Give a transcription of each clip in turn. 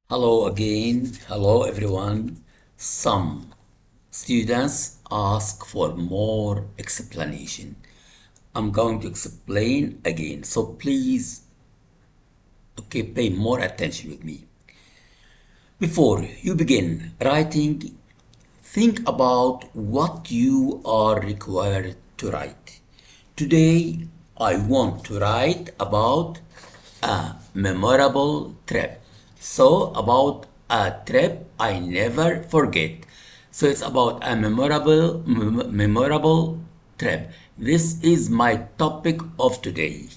Hello again. Hello everyone. Some students ask for more explanation. I'm going to explain again. So please, okay, pay more attention with me. Before you begin writing, think about what you are required to write. Today, I want to write about a memorable trip. So, about a trip I never forget. So, it's about a memorable trip. This is my topic of today.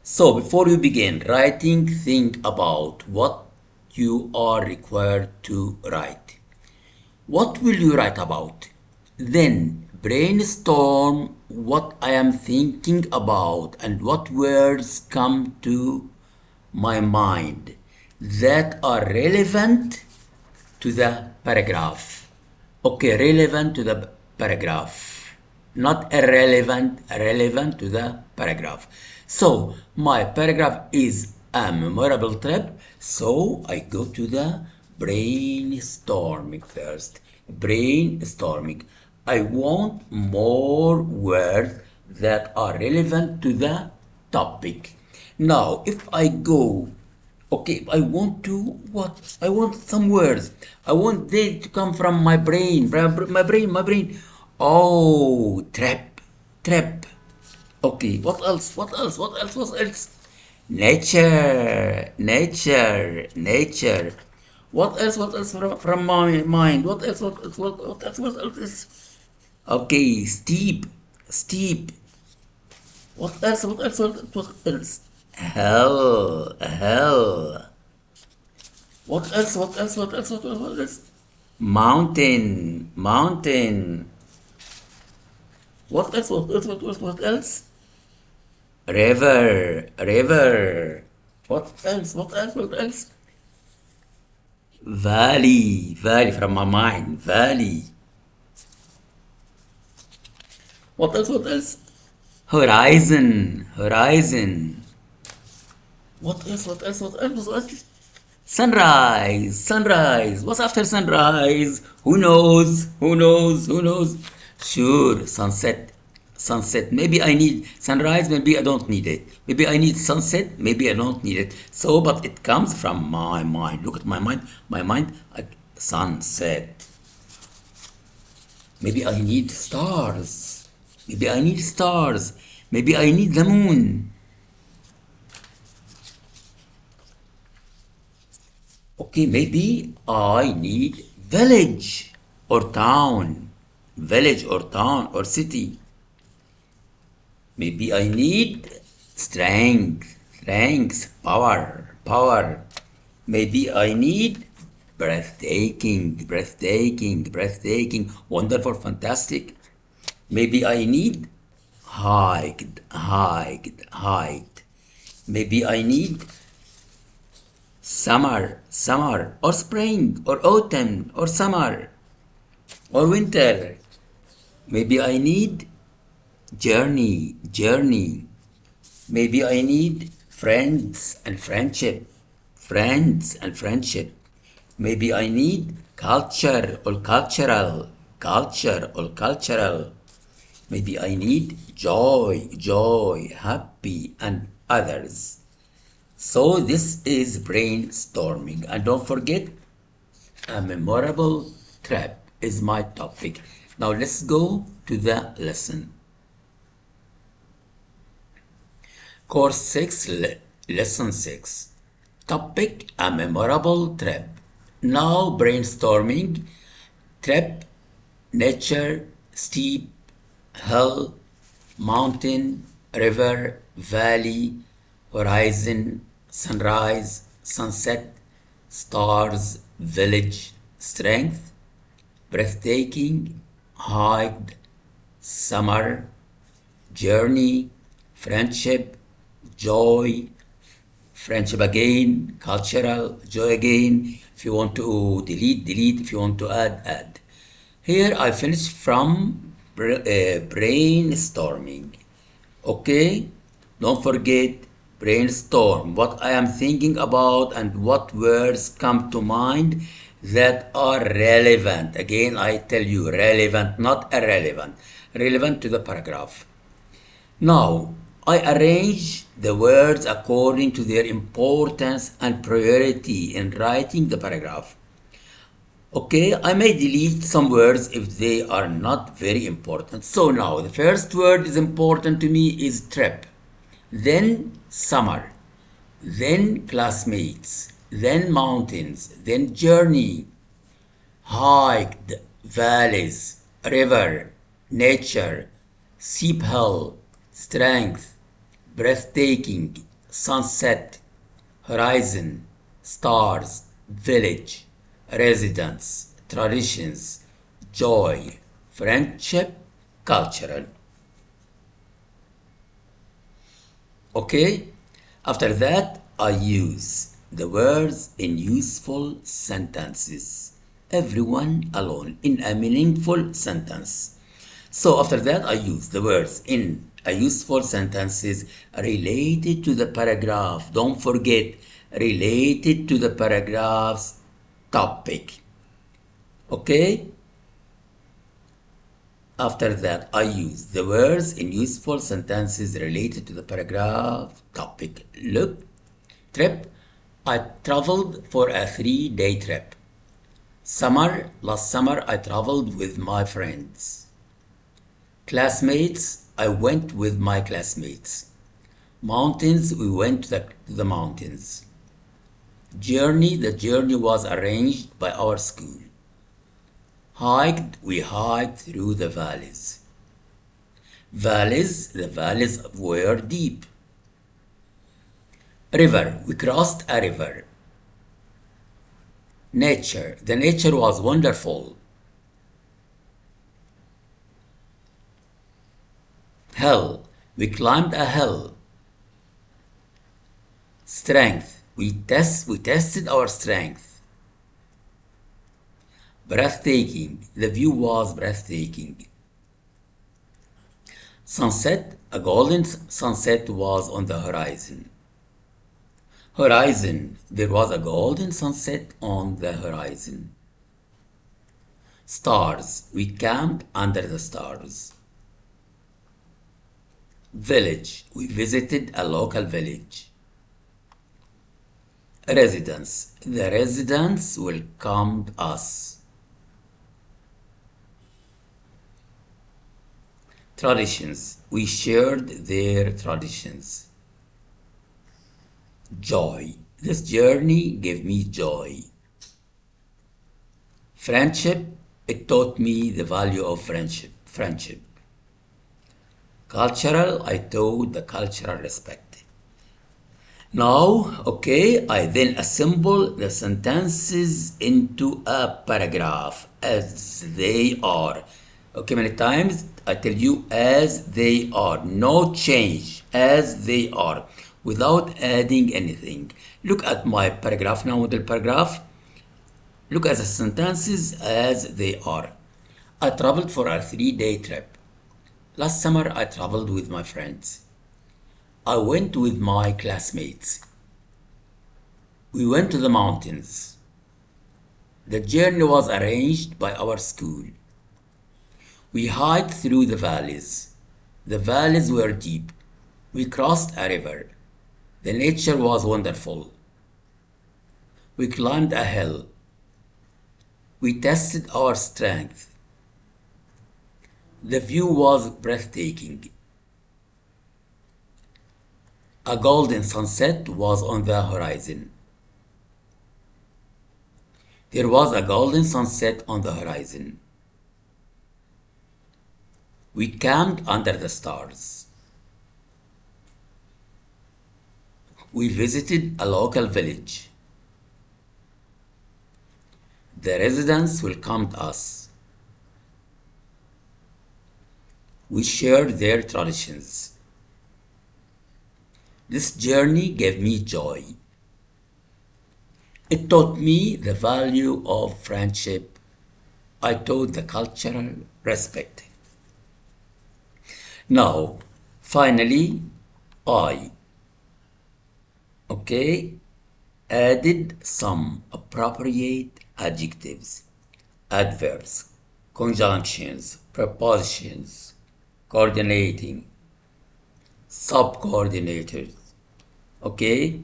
So, before you begin writing, think about what you are required to write. What will you write about? Then brainstorm what I am thinking about and what words come to my mind that are relevant to the paragraph. Okay, relevant to the paragraph, not irrelevant, relevant to the paragraph. So, my paragraph is a memorable trip, so I go to the brainstorming first. Brainstorming. I want more words that are relevant to the topic. Now, if I go okay, I want to what? I want some words. I want they to come from my brain. My brain. Oh, trap. Okay, what else? What else? Nature. What else from my mind? What else? Okay, steep. What else? Hell. What else? Mountain. What else? River. What else? Valley from my mind. Valley. What else? Horizon. What else? Sunrise. What's after sunrise? Who knows? Sure, sunset. Maybe I need sunrise, maybe I don't need it. Maybe I need sunset, maybe I don't need it. So, but it comes from my mind. Look at my mind. Sunset. Maybe I need stars. Maybe I need the moon. Okay, maybe I need village or town or city. Maybe I need power. Maybe I need breathtaking, wonderful, fantastic. Maybe I need hiked. Maybe I need summer, or spring, or autumn, or summer, or winter. Maybe I need journey. Maybe I need friends and friendship. Maybe I need culture or cultural. Maybe I need joy, happy, and others. So this is brainstorming. And don't forget, a memorable trip is my topic. Now let's go to the lesson. Course 6, Lesson 6. Topic, a memorable trip. Now brainstorming, trip, nature, steep, hill, mountain, river, valley, horizon, sunrise, sunset, stars, village, strength, breathtaking, hiked, summer, journey, friendship, joy, friendship again, cultural, joy again. If you want to delete. If you want to add. Here I finished from brainstorming. Okay, don't forget brainstorm what I am thinking about and what words come to mind that are relevant. Again, I tell you, relevant, not irrelevant, relevant to the paragraph. Now, I arrange the words according to their importance and priority in writing the paragraph. Okay, I may delete some words if they are not very important. So now the first word is important to me is trip, then summer, then classmates, then mountains, then journey, hiked, valleys, river, nature, steep hill, strength, breathtaking, sunset, horizon, stars, village, residence, traditions, joy, friendship, cultural. Okay? After that, I use the words in useful sentences. Everyone alone in a meaningful sentence. So after that, I use the words in a useful sentences related to the paragraph. Don't forget, related to the paragraph's topic. Okay? After that, I use the words in useful sentences related to the paragraph topic. Look, trip. I traveled for a 3-day trip. Summer, last summer I traveled with my friends. Classmates, I went with my classmates. Mountains, we went to the mountains. Journey, the journey was arranged by our school. Hiked, we hiked through the valleys. Valleys, the valleys were deep. River, we crossed a river. Nature, the nature was wonderful. Hill, we climbed a hill. Strength, we tested our strength. Breathtaking, the view was breathtaking. Sunset, a golden sunset was on the horizon. Horizon, there was a golden sunset on the horizon. Stars, we camped under the stars. Village, we visited a local village. Residence, the residents welcomed us. Traditions, we shared their traditions. Joy, this journey gave me joy. Friendship, it taught me the value of friendship. Cultural, I taught the cultural respect. Now, okay, I then assemble the sentences into a paragraph as they are. Okay, many times I tell you as they are, no change, as they are, without adding anything. Look at my paragraph now, model paragraph. Look at the sentences as they are. I traveled for a 3-day trip. Last summer I traveled with my friends. I went with my classmates. We went to the mountains. The journey was arranged by our school. We hiked through the valleys. The valleys were deep. We crossed a river. The nature was wonderful. We climbed a hill. We tested our strength. The view was breathtaking. A golden sunset was on the horizon. There was a golden sunset on the horizon. We camped under the stars. We visited a local village. The residents welcomed us. We shared their traditions. This journey gave me joy. It taught me the value of friendship. I taught the cultural respect. Now, finally, I. Okay, added some appropriate adjectives, adverbs, conjunctions, prepositions, coordinating, subcoordinators. Okay,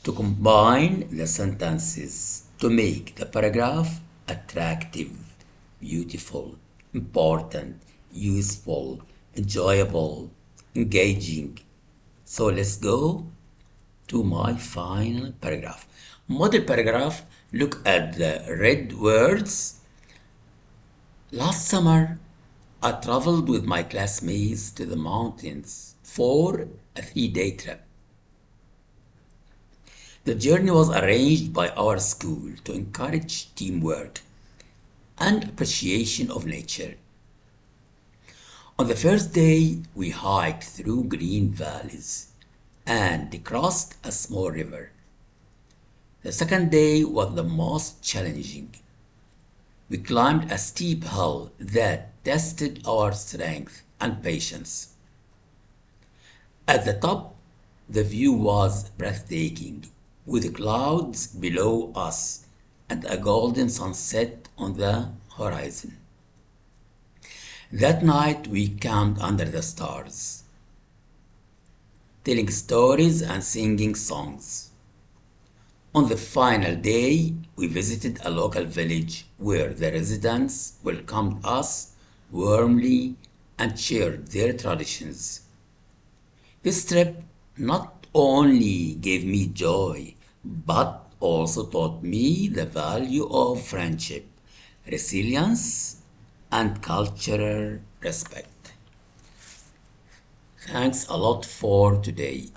to combine the sentences to make the paragraph attractive, beautiful, important, useful, enjoyable, engaging. So let's go to my final paragraph. Model paragraph, look at the red words. Last summer, I traveled with my classmates to the mountains for a 3-day trip. The journey was arranged by our school to encourage teamwork and appreciation of nature. On the first day, we hiked through green valleys and crossed a small river. The second day was the most challenging. We climbed a steep hill that tested our strength and patience. At the top, the view was breathtaking, with clouds below us and a golden sunset on the horizon. That night we camped under the stars, telling stories and singing songs. On the final day, we visited a local village where the residents welcomed us warmly and shared their traditions. This trip not only gave me joy, but also taught me the value of friendship, resilience, and cultural respect. Thanks a lot for today.